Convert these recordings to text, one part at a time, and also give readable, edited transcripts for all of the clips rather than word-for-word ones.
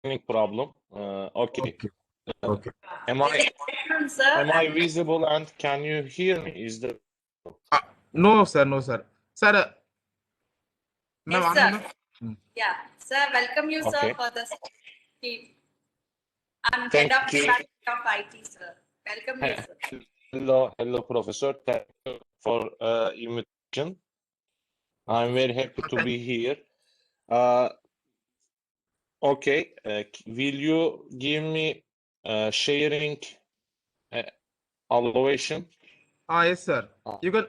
problem. Okay. Okay. Okay. Am I visible and can you hear me? Is the No, sir. No, sir. Sir. Yes, ma'am, sir. Hmm. Yeah, sir, welcome you, Okay. sir, for the team. I'm Thank head of you. Department of IT, sir. Welcome you, sir. Hello, Professor. Thank you for invitation. I'm very happy to be here. Okay, will you give me sharing elevation? Yes, sir. You can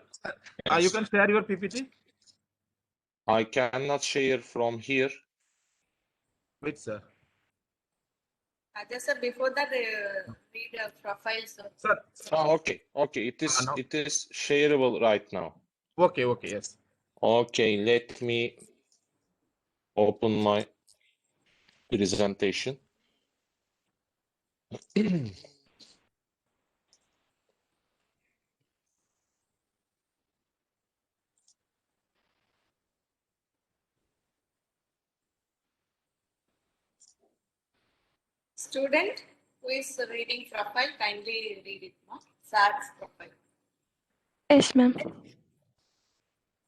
you can share your PPT. I cannot share from here. Wait, sir. Just sir, before that, read a profile, sir. Sir. Okay. No. It is shareable right now. Okay. Yes. Okay, let me open my presentation. Student who is reading profile, kindly read it, no? Sir's profile. Yes, ma'am.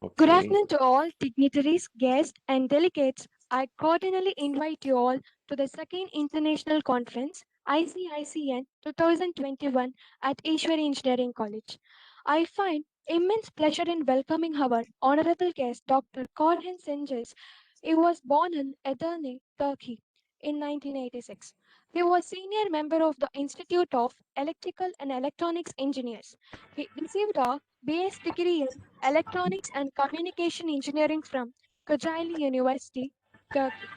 Okay. Good afternoon to all dignitaries, guests, and delegates. I cordially invite you all to the second international conference, ICICN 2021 at Easwari Engineering College. I find immense pleasure in welcoming our honorable guest, Dr. Korhan Cengiz. He was born in Edirne, Turkey in 1986. He was senior member of the Institute of Electrical and Electronics Engineers. He received a BS degree in Electronics and Communication Engineering from Kocaeli University, Turkey,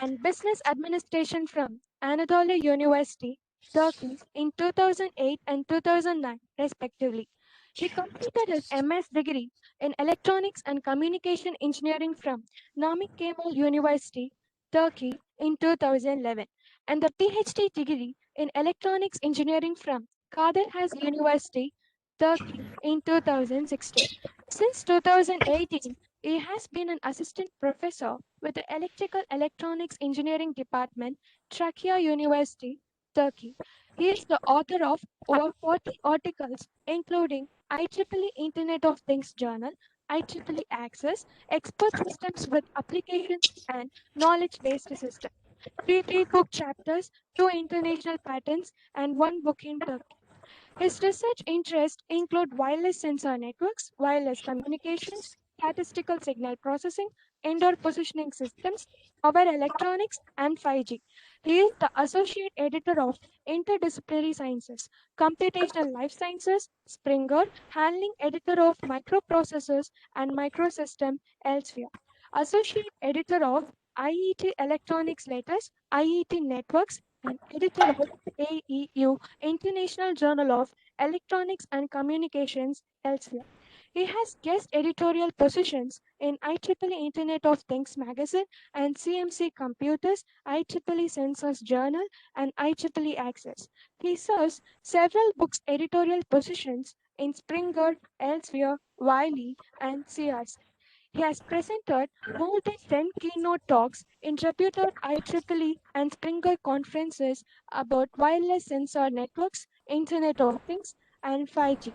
and Business Administration from Anadolu University, Turkey in 2008 and 2009, respectively. He completed his MS degree in Electronics and Communication Engineering from Namık Kemal University, Turkey in 2011, and the PhD degree in Electronics Engineering from Kadir Has University, Turkey in 2016. Since 2018, he has been an assistant professor with the Electrical Electronics Engineering Department, Trakya University, Turkey. He is the author of over 40 articles, including IEEE Internet of Things Journal, IEEE Access, Expert Systems with Applications, and Knowledge-Based Systems. 3 book chapters, 2 international patents, and 1 book in Turkey. His research interests include wireless sensor networks, wireless communications, statistical signal processing, indoor positioning systems, power electronics, and 5G. He is the associate editor of Interdisciplinary Sciences, Computational Life Sciences, Springer, handling editor of Microprocessors and Microsystem elsewhere. Associate editor of IET Electronics Letters, IET Networks, and editor of AEU, International Journal of Electronics and Communications, elsewhere. He has guest editorial positions in IEEE Internet of Things magazine and CMC Computers, IEEE Census Journal, and IEEE Access. He serves several books editorial positions in Springer, Elsewhere, Wiley, and CRC. He has presented more than 10 keynote talks in reputed IEEE and Springer conferences about wireless sensor networks, Internet of Things, and 5G.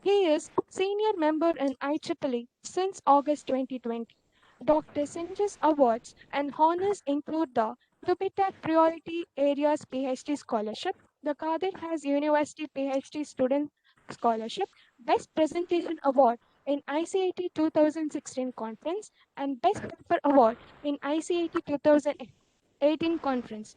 He is senior member in IEEE since August 2020. Dr. Cengiz Awards and honors include the Habitat Priority Areas PhD Scholarship, the Kadir Has University PhD Student Scholarship, Best Presentation Award in ICIT 2016 conference, and Best Paper Award in ICIT 2018 conference.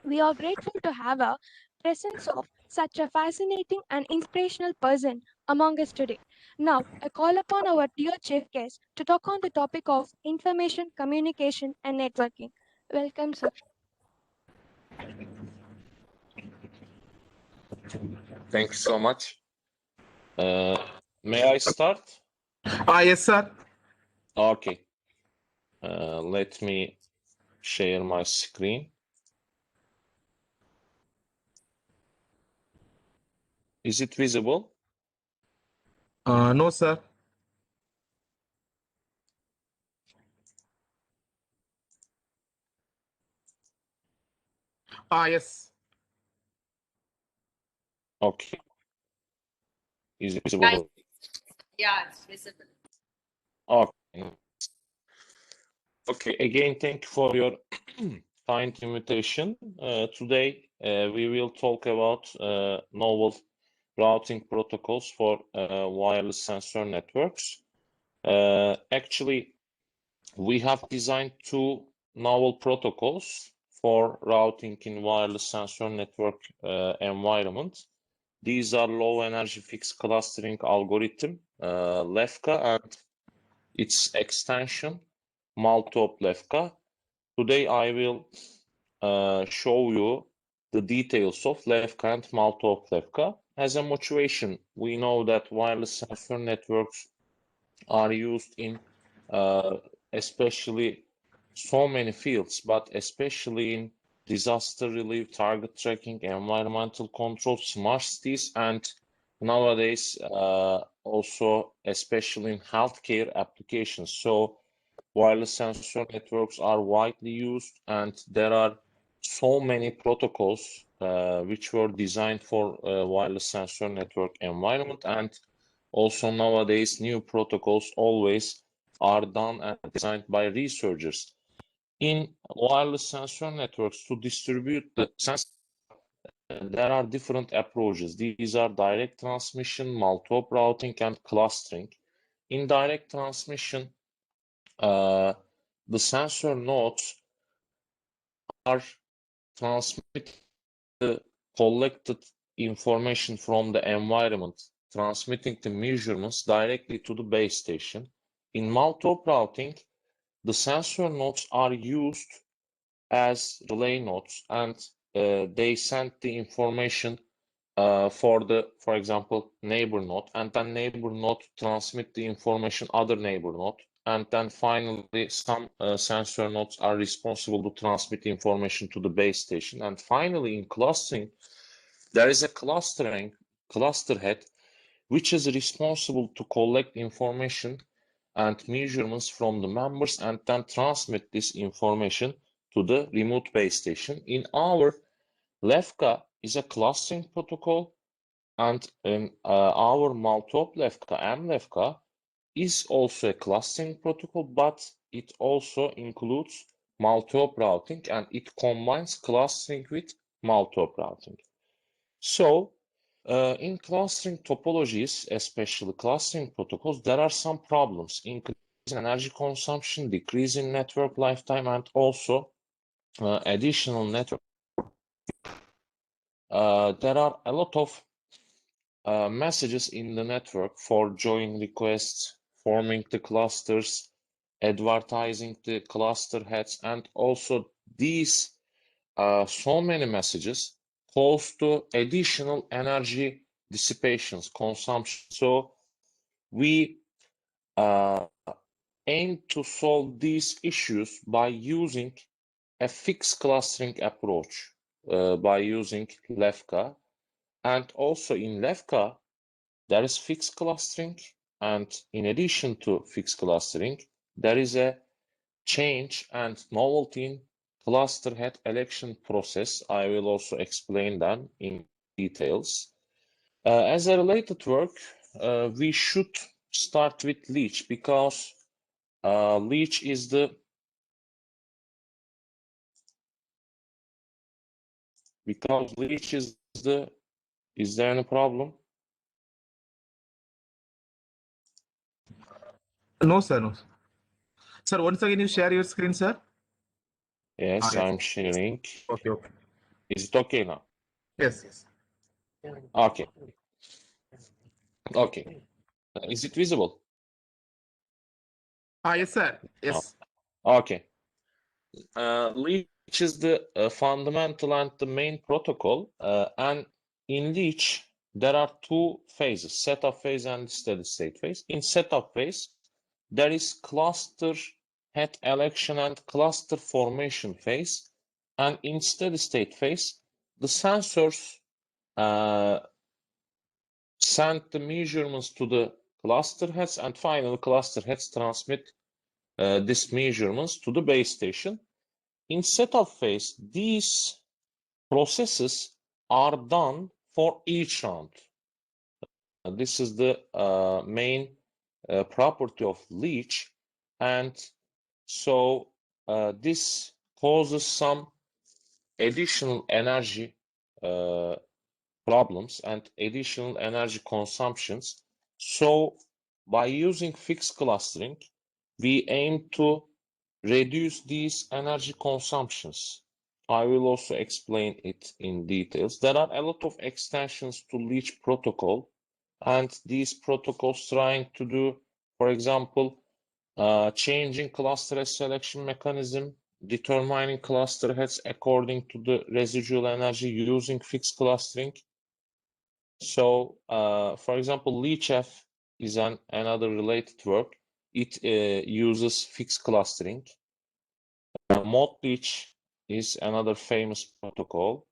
We are grateful to have a presence of such a fascinating and inspirational person among us today. Now, I call upon our dear chief guest to talk on the topic of information, communication, and networking. Welcome, sir. Thanks so much. May I start? Yes, sir. Okay. Let me share my screen. Is it visible? No, sir. Yes. Okay. Is it visible? Yeah, it's visible. Okay. Okay, again, thank you for your kind invitation. Today, we will talk about novel routing protocols for wireless sensor networks. Actually, we have designed two novel protocols for routing in wireless sensor network environment. These are low energy fixed clustering algorithm, LEFCA, and its extension, Maltop LEFCA. Today I will show you the details of LEFCA and Maltop LEFCA. As a motivation, we know that wireless sensor networks are used in especially so many fields, but especially in disaster relief, target tracking, environmental control, smart cities, and nowadays also especially in healthcare applications. So wireless sensor networks are widely used, and there are so many protocols which were designed for wireless sensor network environment, and also nowadays new protocols always are done and designed by researchers. In wireless sensor networks, to distribute the sensor, there are different approaches. These are direct transmission, multi-hop routing, and clustering. In direct transmission, the sensor nodes are transmitting the collected information from the environment, transmitting the measurements directly to the base station. In multi-hop routing, the sensor nodes are used as relay nodes, and they send the information for example, neighbor node, and then neighbor node transmit the information other neighbor node, and then finally some sensor nodes are responsible to transmit information to the base station. And finally, in clustering, there is a cluster head which is responsible to collect information and measurements from the members and then transmit this information to the remote base station. In our LEFCA is a clustering protocol, and in our multi-hop LEFCA, MLEFCA, is also a clustering protocol, but it also includes multi-hop routing, and it combines clustering with multi-hop routing. So in clustering topologies, especially clustering protocols, there are some problems: increase in energy consumption, decrease in network lifetime, and also additional network. There are a lot of messages in the network for join requests, forming the clusters, advertising the cluster heads, and also these so many messages cause to additional energy dissipations, consumption. So we aim to solve these issues by using a fixed clustering approach, by using LEFCA. And also in LEFCA, there is fixed clustering, and in addition to fixed clustering, there is a change and novelty in cluster head election process. I will also explain that in details. As a related work, we should start with leech, because leech is the is there any problem? No, sir. No. Sir, once again, you share your screen, sir. Yes, Yes. I'm sharing. Okay. Okay. Is it okay now? Yes. Yes. Okay. Okay. Is it visible? Yes, sir. Yes. Okay. Leech is the fundamental and the main protocol, and in Leech there are two phases: setup phase and steady state phase. In setup phase, there is cluster head election and cluster formation phase, and in steady state phase, the sensors send the measurements to the cluster heads, and finally cluster heads transmit these measurements to the base station. In setup phase, these processes are done for each round. This is the main property of leech, and so this causes some additional energy problems and additional energy consumptions. So by using fixed clustering, we aim to reduce these energy consumptions. I will also explain it in details. There are a lot of extensions to leech protocol, and these protocols trying to do, for example, changing cluster selection mechanism, determining cluster heads according to the residual energy using fixed clustering. So, for example, LeechF is another related work. It uses fixed clustering. ModLeech is another famous protocol.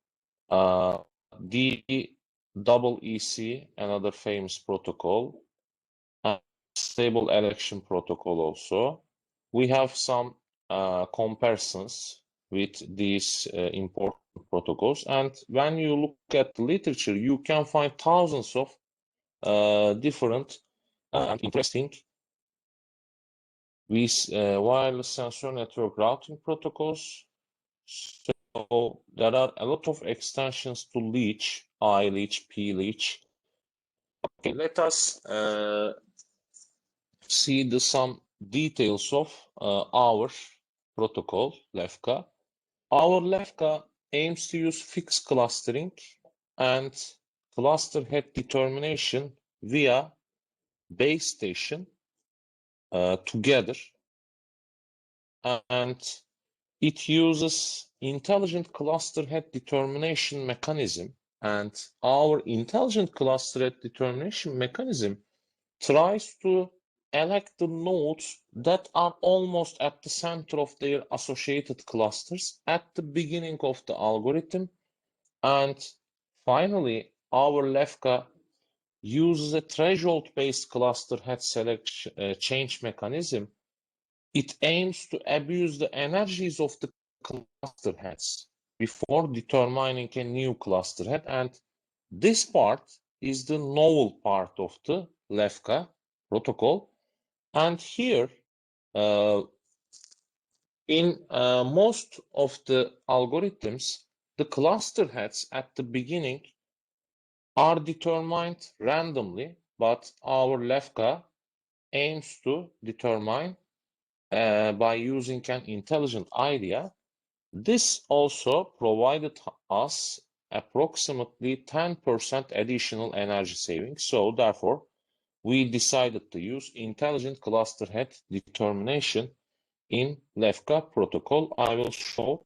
DEEC, another famous protocol. Stable election protocol also. We have some comparisons with these important protocols, and when you look at the literature, you can find thousands of different and interesting wireless sensor network routing protocols. So there are a lot of extensions to leech, iLeech, pLeech. Okay, let us see some details of our protocol, LEFCA. Our LEFCA aims to use fixed clustering and cluster head determination via base station together, and it uses intelligent cluster head determination mechanism, and our intelligent cluster head determination mechanism tries to elect the nodes that are almost at the center of their associated clusters at the beginning of the algorithm. And finally, our LEFCA uses a threshold-based cluster head selection change mechanism. It aims to abuse the energies of the cluster heads before determining a new cluster head, and this part is the novel part of the LEFCA protocol. And here, in most of the algorithms, the cluster heads at the beginning are determined randomly, but our LEFCA aims to determine by using an intelligent idea. This also provided us approximately 10% additional energy savings. So therefore, we decided to use intelligent cluster head determination in LEFCA protocol. I will show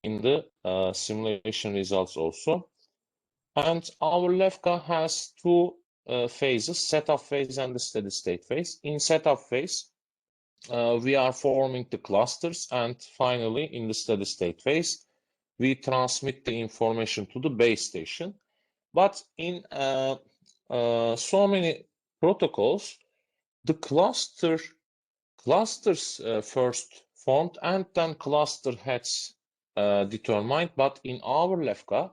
in the simulation results also. And our LEFCA has two phases, setup phase and the steady state phase. In setup phase, we are forming the clusters, and finally, in the steady state phase, we transmit the information to the base station. But in so many protocols, the clusters first formed and then cluster heads determined. But in our LEFCA,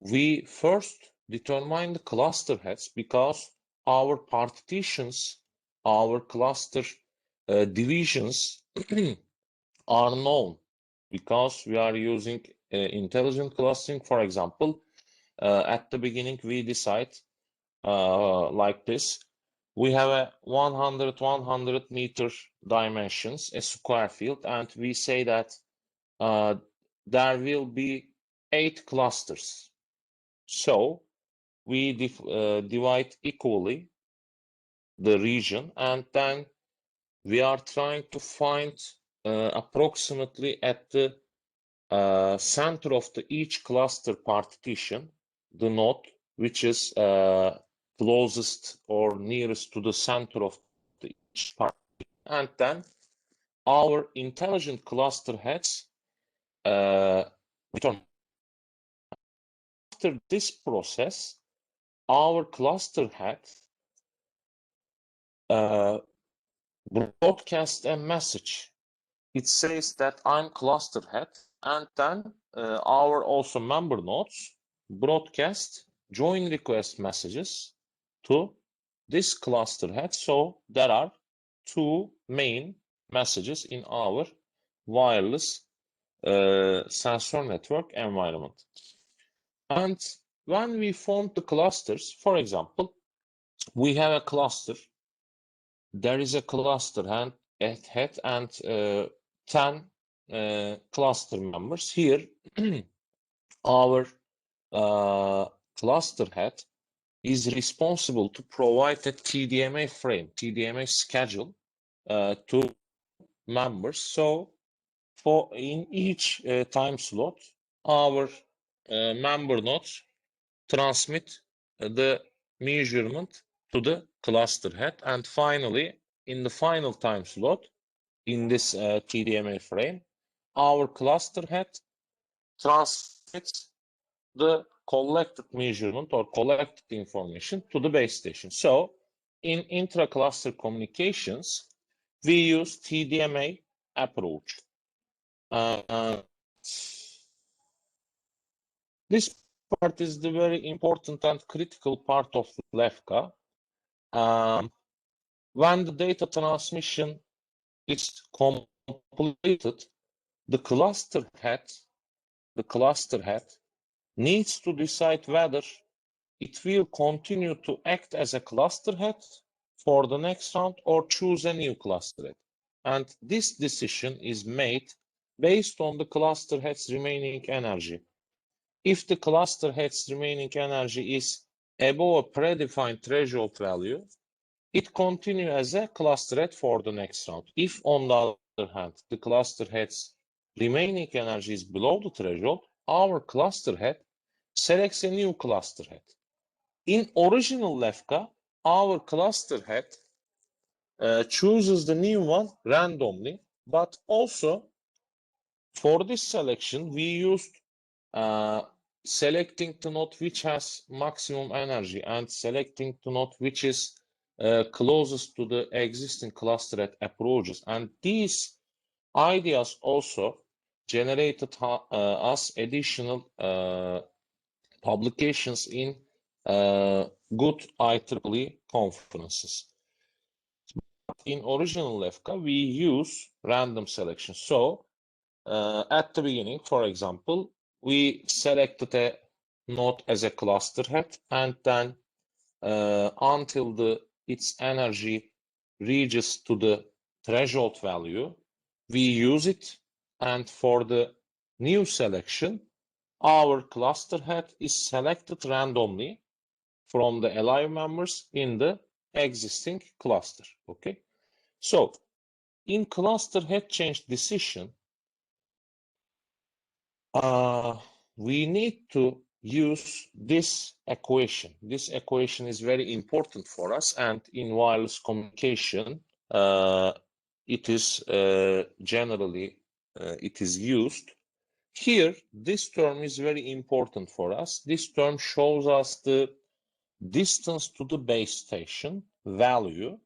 we first determine the cluster heads because our partitions, our cluster divisions are known, because we are using intelligent clustering. For example, at the beginning, we decide like this. We have a 100 meter dimensions, a square field, and we say that there will be 8 clusters. So we divide equally the region, and then we are trying to find approximately at the center of each cluster partition, the node which is closest or nearest to the center of each partition, and then our intelligent cluster heads return. After this process, our cluster head broadcast a message it says that I'm cluster head, and then our also member nodes broadcast join request messages to this cluster head. So there are two main messages in our wireless sensor network environment. And when we formed the clusters, for example, we have a cluster. There is a cluster head and 10 cluster members. Here, our cluster head is responsible to provide a TDMA frame, TDMA schedule to members. So in each time slot, our member nodes transmit the measurement to the cluster head, and finally, in the final time slot, in this TDMA frame, our cluster head transmits the collected measurement or collected information to the base station. So in intra-cluster communications, we use TDMA approach. This part is the very important and critical part of LEFCA. When the data transmission is completed, the cluster head needs to decide whether it will continue to act as a cluster head for the next round or choose a new cluster head. And this decision is made based on the cluster head's remaining energy. If the cluster head's remaining energy is above a predefined threshold value, it continues as a cluster head for the next round. If, on the other hand, the cluster head's remaining energy is below the threshold, our cluster head selects a new cluster head. In original LEFCA, our cluster head chooses the new one randomly, but also for this selection, we used selecting the node which has maximum energy and selecting the node which is closest to the existing cluster head approaches. And these ideas also generated us additional publications in good IEEE conferences. In original LEFCA, we use random selection. So at the beginning, for example, we selected a node as a cluster head, and then until its energy reaches to the threshold value, we use it. And for the new selection, our cluster head is selected randomly from the alive members in the existing cluster. Okay, so in cluster head change decision, we need to use this equation. This equation is very important for us, and in wireless communication, it is generally it is used. Here, this term is very important for us. This term shows us the distance to the base station value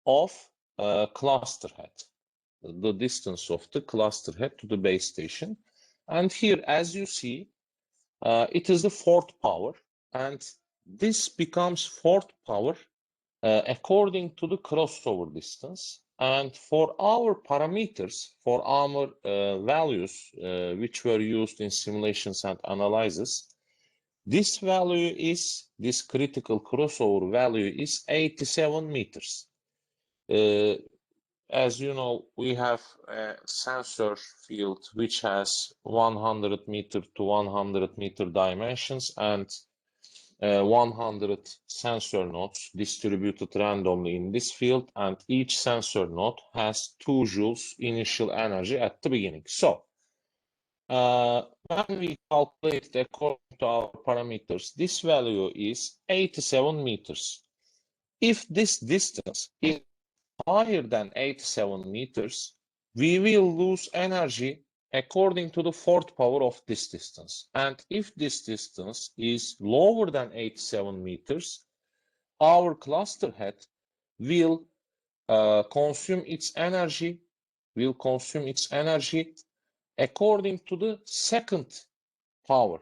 of cluster head, the distance of the cluster head to the base station. And here, as you see, it is the fourth power, and this becomes fourth power according to the crossover distance. And for our parameters, for our values which were used in simulations and analysis, this value is, this critical crossover value is 87 meters. As you know, we have a sensor field which has 100 meter to 100 meter dimensions and 100 sensor nodes distributed randomly in this field, and each sensor node has 2 joules initial energy at the beginning. So when we calculate according to our parameters, this value is 87 meters. If this distance is higher than 87 meters, we will lose energy according to the fourth power of this distance. And if this distance is lower than 87 meters, our cluster head will consume its energy will consume its energy according to the second power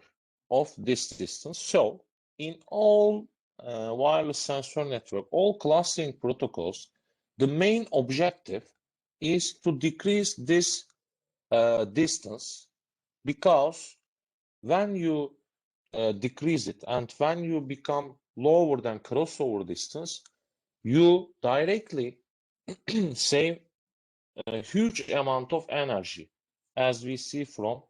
of this distance. So in all wireless sensor network, all clustering protocols, the main objective is to decrease this distance, because when you decrease it and when you become lower than crossover distance, you directly save a huge amount of energy, as we see from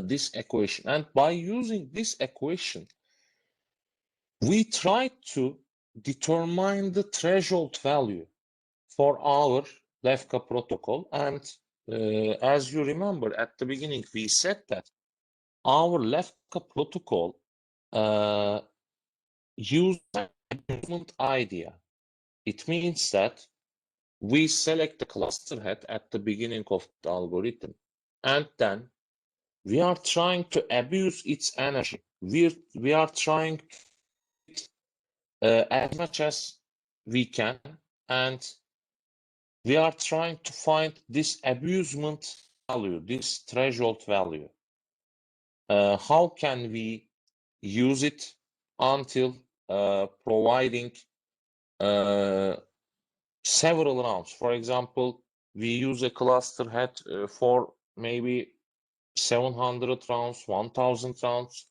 this equation. And by using this equation, we try to determine the threshold value for our LEFCA protocol. And as you remember at the beginning, we said that our LEFCA protocol uses an improvement idea. It means that we select the cluster head at the beginning of the algorithm, and then we are trying to abuse its energy. We are trying as much as we can, and we are trying to find this abusement value, this threshold value. How can we use it until providing several rounds? For example, we use a cluster head for maybe 700 rounds, 1000 rounds.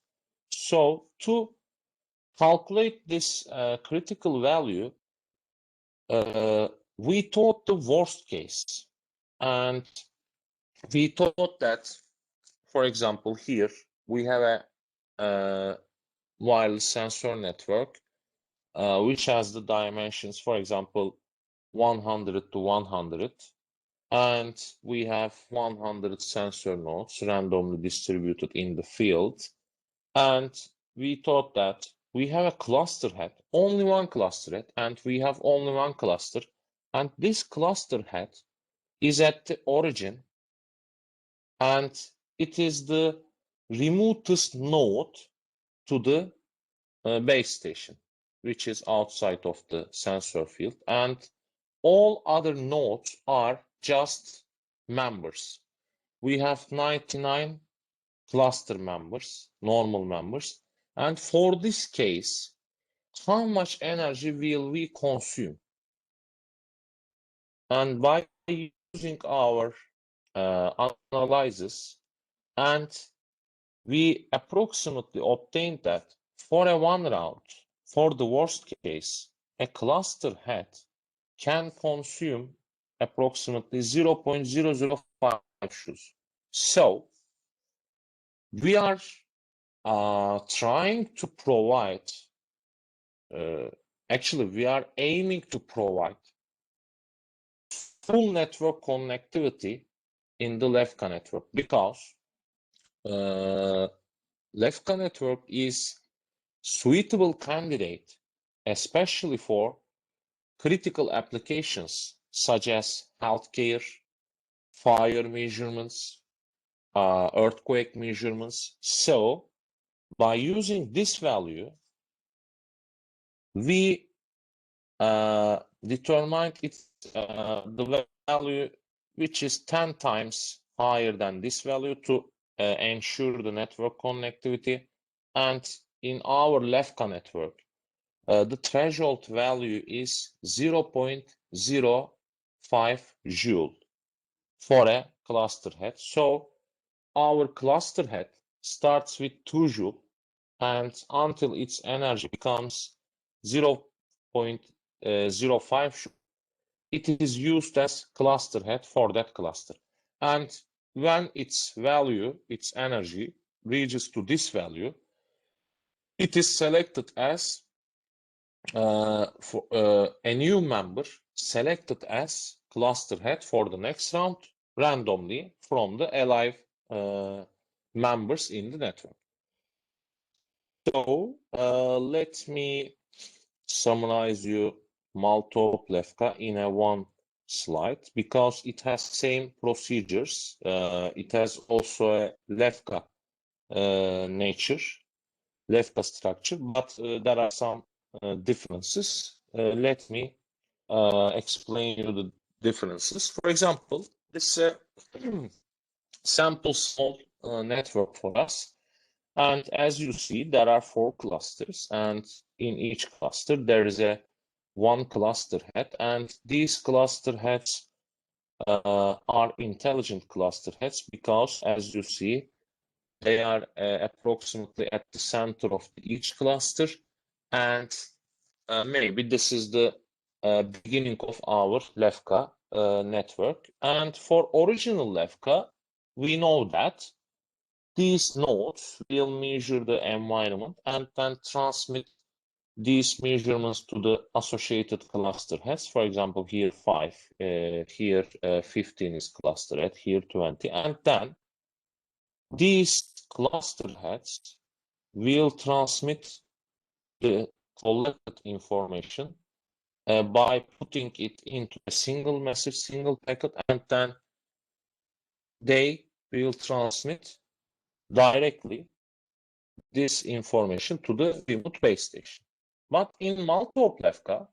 So to calculate this critical value, we thought the worst case, and we thought that, for example, here we have a wireless sensor network which has the dimensions, for example, 100 to 100, and we have 100 sensor nodes randomly distributed in the field. And we thought that we have a cluster head, only one cluster head, and we have only one cluster, and this cluster head is at the origin, and it is the remotest node to the base station, which is outside of the sensor field, and all other nodes are just members. We have 99 cluster members, normal members, and for this case, how much energy will we consume? And by using our analysis, and we approximately obtained that for a one round, for the worst case, a cluster head can consume approximately 0.005 joules. So we are trying to provide, actually we are aiming to provide full network connectivity in the LEFCA network, because LEFCA network is suitable candidate, especially for critical applications such as healthcare, fire measurements, earthquake measurements. So by using this value, we determined it's the value which is 10 times higher than this value to ensure the network connectivity. And in our LEFCA network, the threshold value is 0.05 joule for a cluster head. So our cluster head starts with 2 joule, and until its energy becomes 0.05 joule, it is used as cluster head for that cluster. And when its value, its energy, reaches to this value, it is selected as for a new member, selected as cluster head for the next round randomly from the alive members in the network. So let me summarize you Maltop LEFCA in a one slide, because it has same procedures. It has also a LEFCA nature, LEFCA structure, but there are some differences. Let me explain you the differences. For example, this is a sample small network for us. And as you see, there are 4 clusters, and in each cluster there is a one cluster head, and these cluster heads are intelligent cluster heads because, as you see, they are approximately at the center of each cluster, and maybe this is the beginning of our LEFCA network. And for original LEFCA, we know that these nodes will measure the environment and then transmit these measurements to the associated cluster heads. For example, here 5, here 15 is cluster head, here 20, and then these cluster heads will transmit the collected information by putting it into a single message, single packet, and then they will transmit directly this information to the remote base station. But in multi-hop LEFCA,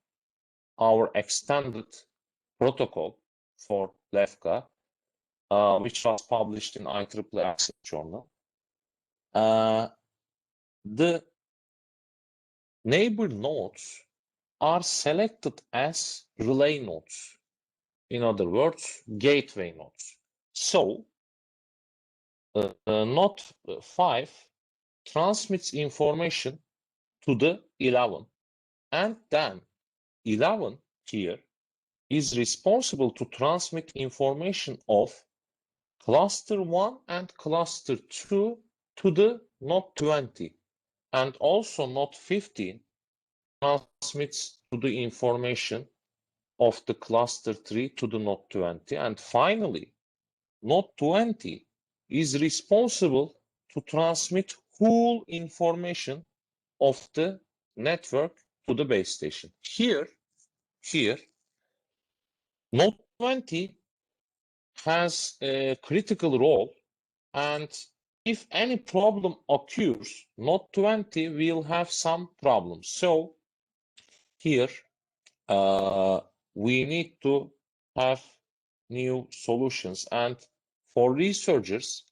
our extended protocol for LEFCA, which was published in IEEE Access Journal, the neighbor nodes are selected as relay nodes. In other words, gateway nodes. So, node 5 transmits information to the 11, and then 11 here is responsible to transmit information of cluster 1 and cluster 2 to the node 20, and also node 15 transmits to the information of the cluster 3 to the node 20, and finally node 20 is responsible to transmit whole information of the network to the base station. Here, node 20 has a critical role, and if any problem occurs, node 20 will have some problems. So here we need to have new solutions, and for researchers,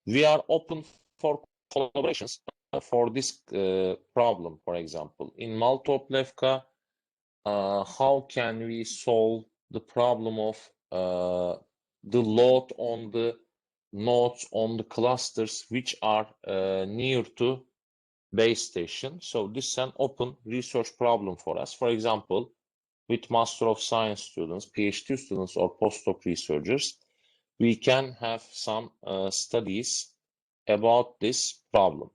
we are open for collaborations for this problem. For example, in multi-hop LEFCA, how can we solve the problem of the load on the nodes on the clusters which are near to base station? So this is an open research problem for us. For example, with Master of Science students, PhD students, or postdoc researchers, we can have some studies about this problem.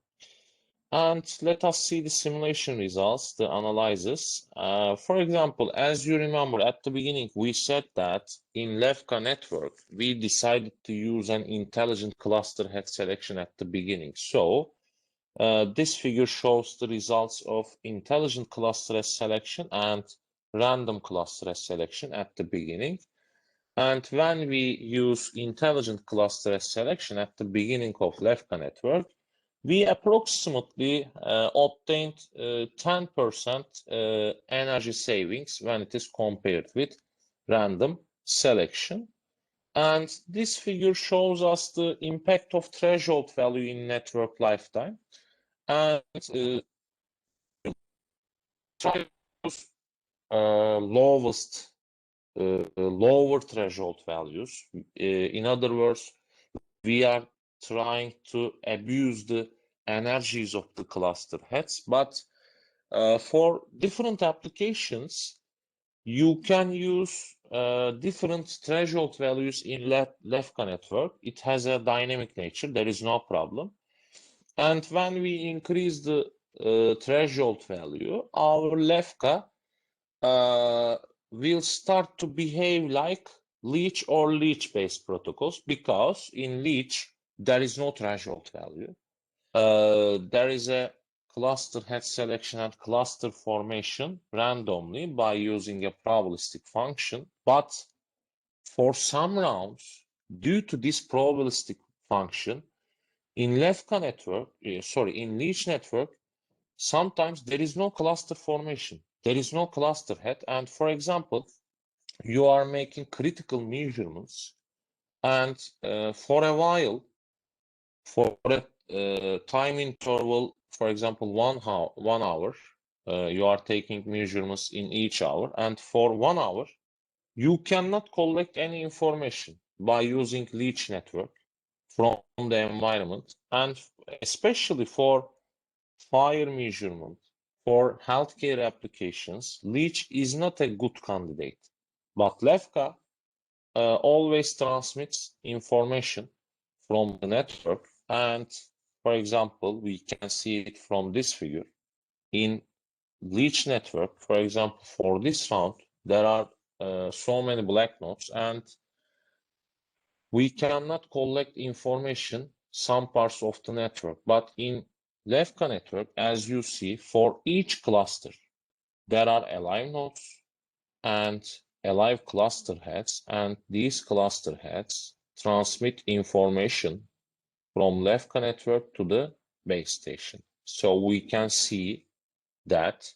And let us see the simulation results, the analysis. For example, as you remember at the beginning, we said that in LEFCA network, we decided to use an intelligent cluster head selection at the beginning. So this figure shows the results of intelligent cluster head selection and random cluster head selection at the beginning. And when we use intelligent cluster head selection at the beginning of LEFCA network, we approximately obtained 10% energy savings when it is compared with random selection. And this figure shows us the impact of threshold value in network lifetime. And lowest, lower threshold values. In other words, we are trying to abuse the energies of the cluster heads, but for different applications, you can use different threshold values in LEFCA network. It has a dynamic nature, there is no problem. And when we increase the threshold value, our LEFCA will start to behave like leech or leech-based protocols, because in leech, there is no threshold value. There is a cluster head selection and cluster formation randomly by using a probabilistic function. But for some rounds, due to this probabilistic function, in LEFCA network, in leech network, sometimes there is no cluster formation. There is no cluster head. And for example, you are making critical measurements And for a while, for a time interval, for example, 1 hour, you are taking measurements in each hour, and for 1 hour, you cannot collect any information by using leech network from the environment, and especially for fire measurement, for healthcare applications, leech is not a good candidate. But LEFCA always transmits information from the network, and for example, we can see it from this figure. In leech network, for example, for this round, there are so many black nodes, and we cannot collect information some parts of the network. But in LEFCA network, as you see, for each cluster, there are alive nodes and alive cluster heads, and these cluster heads transmit information from LEFCA network to the base station. So we can see that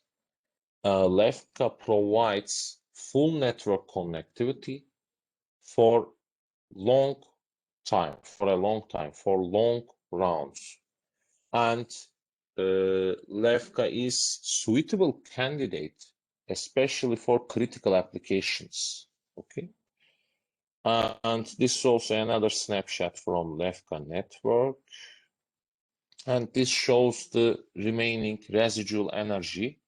LEFCA provides full network connectivity for long time, for long rounds. And LEFCA is suitable candidate, especially for critical applications. Okay. And this is also another snapshot from LEFCA network. And this shows the remaining residual energy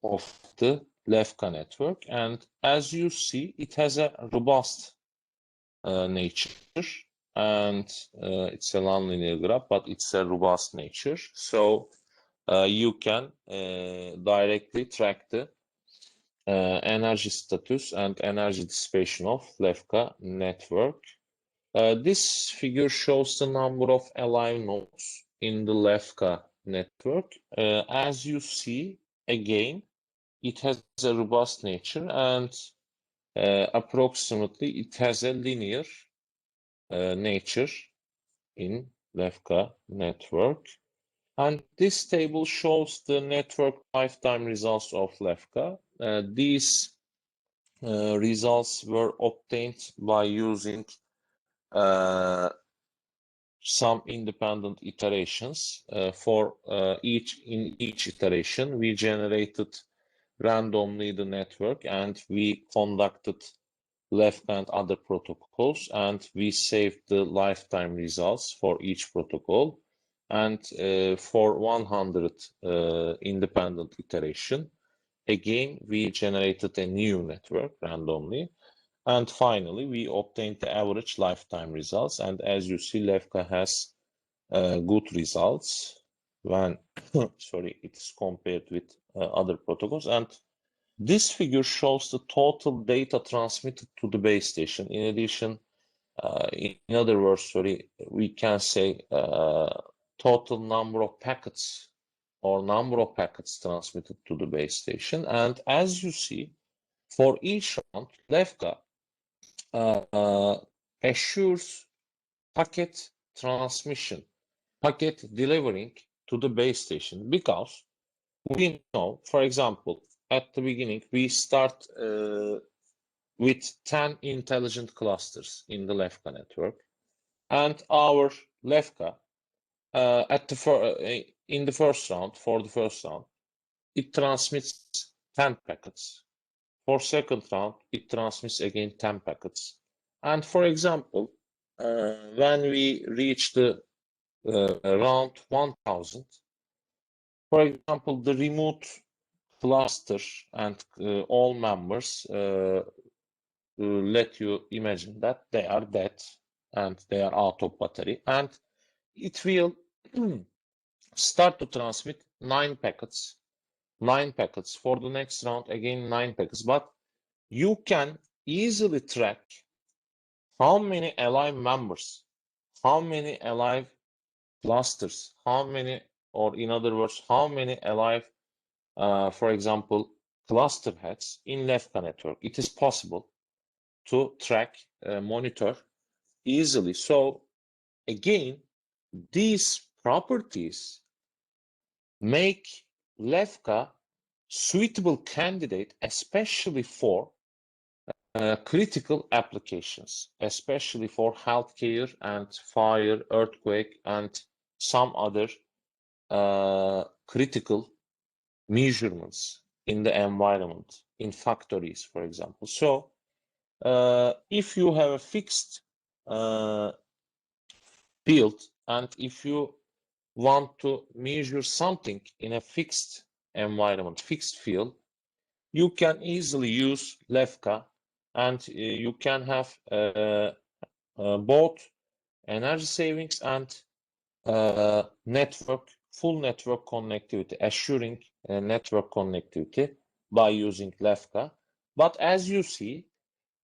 of the LEFCA network. And as you see, it has a robust nature, and it's a nonlinear graph, but it's a robust nature. So you can directly track the energy status and energy dissipation of LEFCA network. This figure shows the number of alive nodes in the LEFCA network. As you see, again, it has a robust nature, and approximately it has a linear nature in LEFCA network. And this table shows the network lifetime results of LEFCA. These results were obtained by using some independent iterations. In each iteration, we generated randomly the network, and we conducted LEFCA and other protocols, and we saved the lifetime results for each protocol. And for 100 independent iteration, again, we generated a new network randomly. And finally, we obtained the average lifetime results. And as you see, LEFCA has good results when, sorry, it's compared with other protocols. And this figure shows the total data transmitted to the base station. In addition, in other words, sorry, we can say total number of packets or number of packets transmitted to the base station. And as you see, for each round, LEFCA assures packet transmission, packet delivering to the base station, because we know, for example, at the beginning, we start with 10 intelligent clusters in the LEFCA network, and our LEFCA in the first round, for the first round, it transmits 10 packets. For second round, it transmits again 10 packets. And for example, when we reach the round 1000, for example, the remote cluster and all members let you imagine that they are dead and they are out of battery, and it will start to transmit 9 packets for the next round, again 9 packets. But you can easily track how many alive members, how many alive clusters, how many, or in other words, how many alive, for example, cluster heads in LEFCA network. It is possible to track, monitor easily. So again, these properties make LEFCA suitable candidate, especially for critical applications, especially for healthcare and fire, earthquake, and some other critical measurements in the environment, in factories, for example. So if you have a fixed field and if you want to measure something in a fixed environment, fixed field, you can easily use LEFCA, and you can have both energy savings and full network connectivity, assuring network connectivity by using LEFCA. But as you see,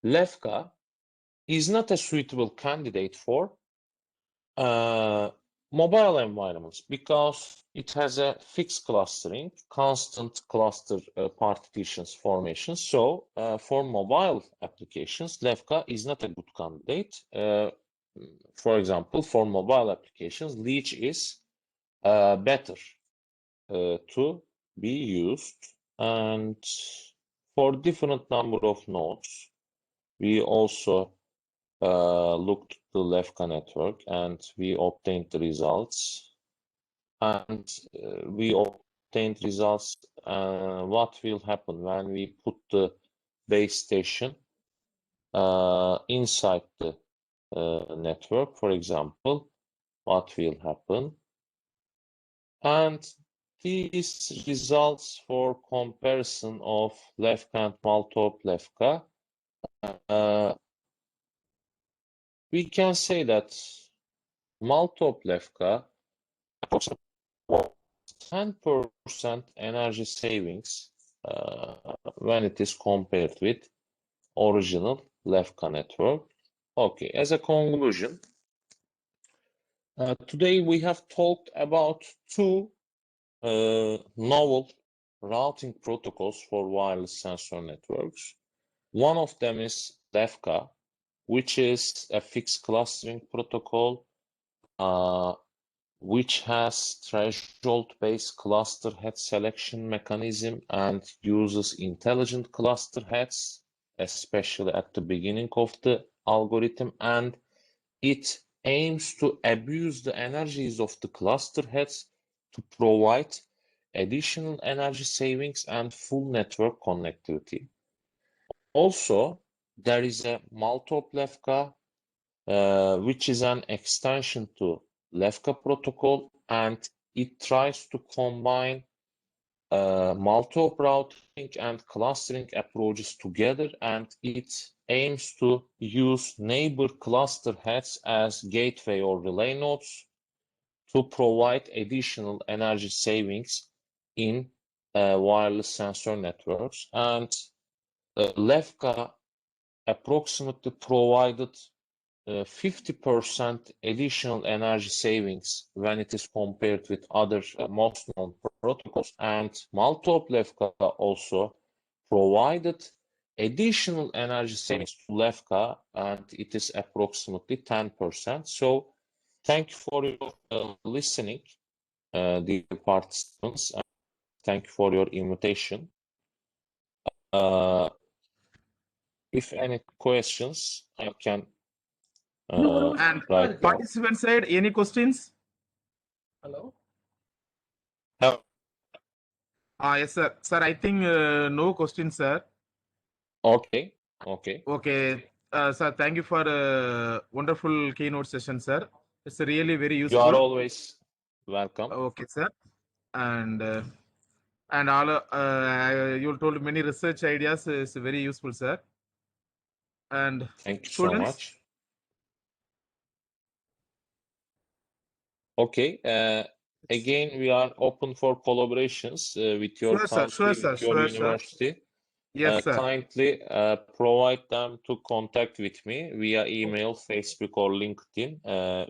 LEFCA is not a suitable candidate for mobile environments because it has a fixed clustering, constant cluster partitions formation. So for mobile applications, LEFCA is not a good candidate. For example, for mobile applications, Leech is better to be used. And for different number of nodes, we also looked the LEFCA network and we obtained the results. And we obtained results. What will happen when we put the base station inside the network, for example, what will happen? And these results for comparison of LEFCA and Maltop LEFCA, we can say that Maltop LEFCA approximately 10% energy savings when it is compared with original LEFCA network. Okay, as a conclusion, today we have talked about two novel routing protocols for wireless sensor networks. One of them is LEFCA, which is a fixed clustering protocol which has threshold-based cluster head selection mechanism and uses intelligent cluster heads, especially at the beginning of the algorithm, and it aims to abuse the energies of the cluster heads to provide additional energy savings and full network connectivity. Also, there is a Maltop LEFCA, which is an extension to LEFCA protocol, and it tries to combine Maltop routing and clustering approaches together, and it aims to use neighbor cluster heads as gateway or relay nodes to provide additional energy savings in wireless sensor networks. And LEFCA approximately provided 50% additional energy savings when it is compared with other most known protocols, and Maltop LEFCA also provided additional energy savings to LEFCA, and it is approximately 10%. So thank you for your listening, dear participants, and thank you for your invitation. If any questions, I can And right participant side, any questions? Hello? Yes, sir. Sir, I think no questions, sir. Okay. Okay. Sir, thank you for a wonderful keynote session, sir. It's really very You useful. are always welcome. Okay, sir. And all you told many research ideas is very useful, sir. And Thank you so students? much. Okay. Again, we are open for collaborations with your Sure, sir. country, Sure, sir. with your Sure, sir. university. Yes, sir. Kindly provide them to contact with me via email, Facebook, or LinkedIn.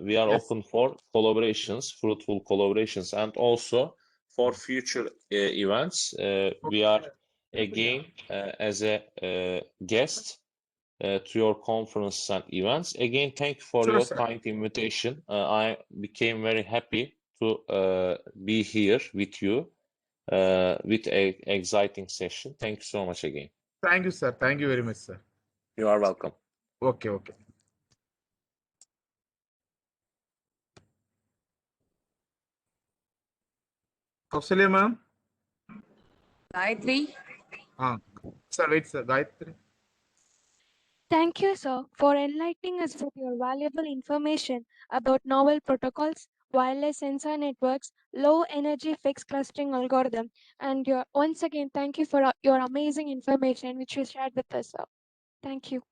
We are Yes. open for collaborations, fruitful collaborations, and also for future events. We are again as a guest to your conferences and events. Again, thank you for Sure, your sir. kind invitation. I became very happy to be here with you with an exciting session. Thank you so much again. Thank you, sir. Thank you very much, sir. You are welcome. Okay, okay. Kausalya ma'am. Gayatri. Sir, wait, sir. Gayatri. Thank you, sir, for enlightening us with your valuable information about novel protocols, wireless sensor networks, low energy fixed clustering algorithm, and once again, thank you for your amazing information which you shared with us, sir. Thank you.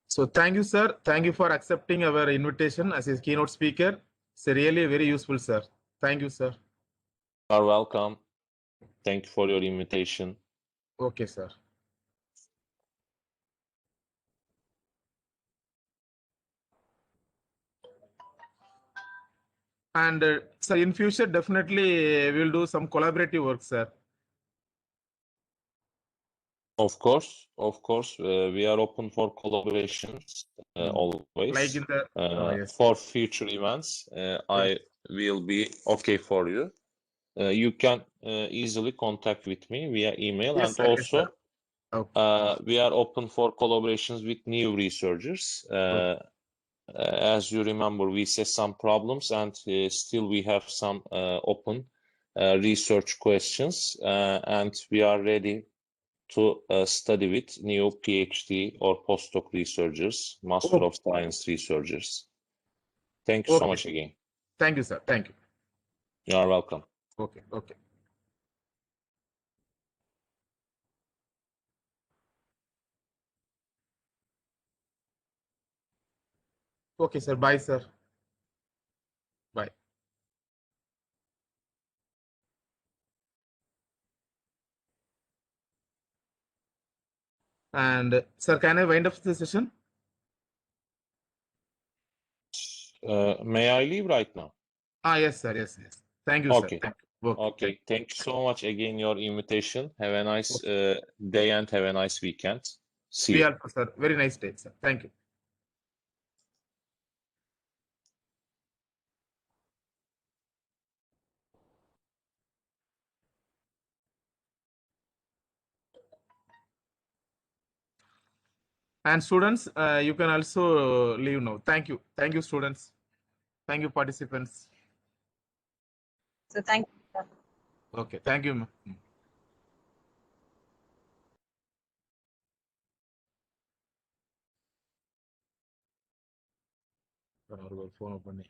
So thank you, sir. Thank you for accepting our invitation as a keynote speaker. It's really very useful, sir. Thank you, sir. You are welcome. Thank you for your invitation. Okay, sir. And sir, in future, definitely we'll do some collaborative work, sir. Of course, we are open for collaborations always. Like in the yes. For future events, I will be okay for you. You can easily contact with me via email, Yes, and sir, yes, also sir. Okay. we are open for collaborations with new researchers. As you remember, we saw some problems, and still we have some open research questions, and we are ready to study with new PhD or postdoc researchers, Master of Science researchers. Thank you so much again. Thank you, sir. Thank you. You are welcome. Okay, okay. Okay, sir. Bye, sir. Bye. And sir, can I wind up the session? May I leave right now? Yes, sir. Yes, yes. Thank you, Okay. sir. Thank you. Okay. Thank you so much again your invitation. Have a nice day and have a nice weekend. See you. We are, sir. Very nice day, sir. Thank you. And students, you can also leave now. Thank you. Thank you, students. Thank you, participants. So thank you. Okay. Thank you, ma'am. phone open.